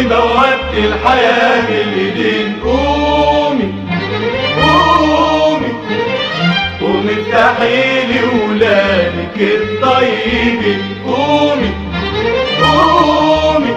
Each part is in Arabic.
بوابة الحياة بالايدين. قومي قومي قومي افتحي لي ولادك الطيبين. قومي قومي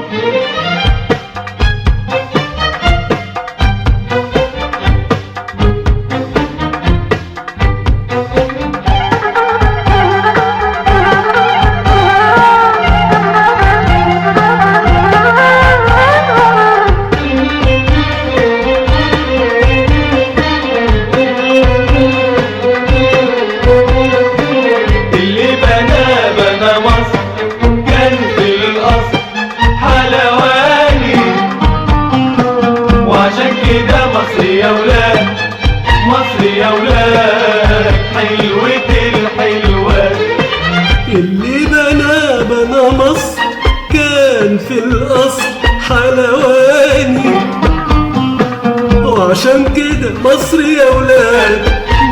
يا ولاد مصر يا ولاد حلوة الحلوات. اللي بنى مصر كان في الأصل حلواني، وعشان كده مصر يا ولاد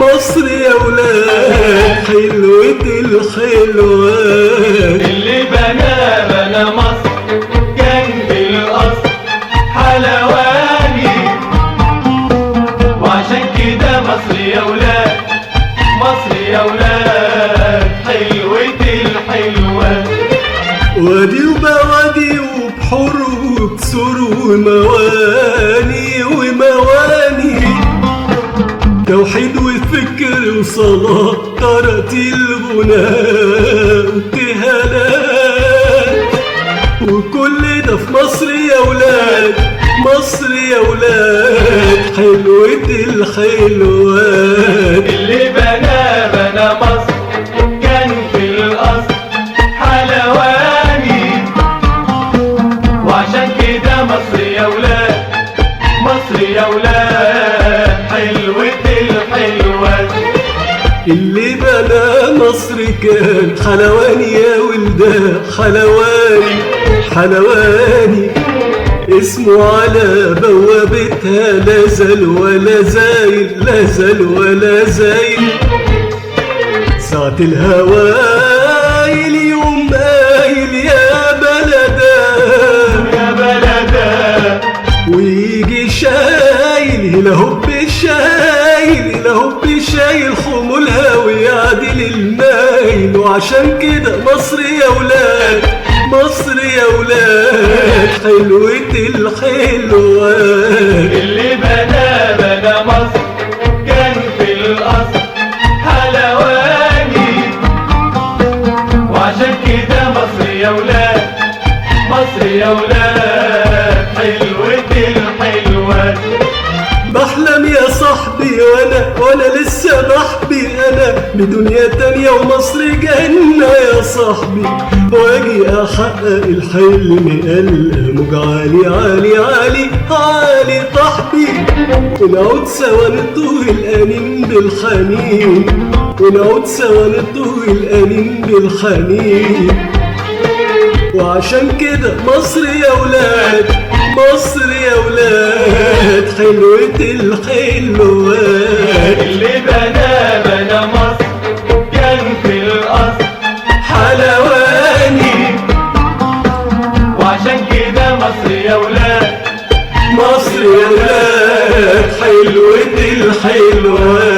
مصر يا ولاد حلوة الحلوات. اللي بنى مصر كان في الأصل حلواني، وعشان كده مصر يا ولاد مصر يا ولاد حلوة الحلوات. وادي وبوادي وبحور وكسور ومواني ومواني، توحيد وفكر وصلاة تراتيل غناء وابتهالات، وكل ده في مصر يا ولاد مصر يا ولاد حلوة الحلوات. اللي بنى مصر كان في الأصل حلواني، وعشان كده مصر يا ولاد مصر يا ولاد حلوة الحلوات. اللي بنى مصر كان حلواني يا ولدان حلواني حلواني، اسمه على بوابتها لا زال ولا زايل لا زال ولا زايل. ساعة الهوايل يوم قايل يا بلدا يا بلدا، ويجي شايل هلهوب شايل هلهوب شايل خمولها ويعدل المايل. وعشان كده مصر يا ولاد مصر يا ولاد حلوة الحلوات. اللي بنى مصر كان في الأصل حلواني، وعشان كده مصر يا ولاد مصر يا ولاد حلوة الحلوات. بحلم يا صاحبي وانا لسه بحبي انا بدنيا تانية ومصر جنة يا صاحبي، واجي احقق الحلم الموج عالي عالي عالي عالي طحبي، ونعود سوا نطوي الانين بالحنين ونعود سوا نطوي الانين بالحنين. وعشان كده مصر يا ولاد مصر يا ولاد حلوة الحلوات. اللي بنى مصر كان في الأصل حلواني، وعشان كده مصر يا ولاد مصر يا ولاد حلوة الحلوات.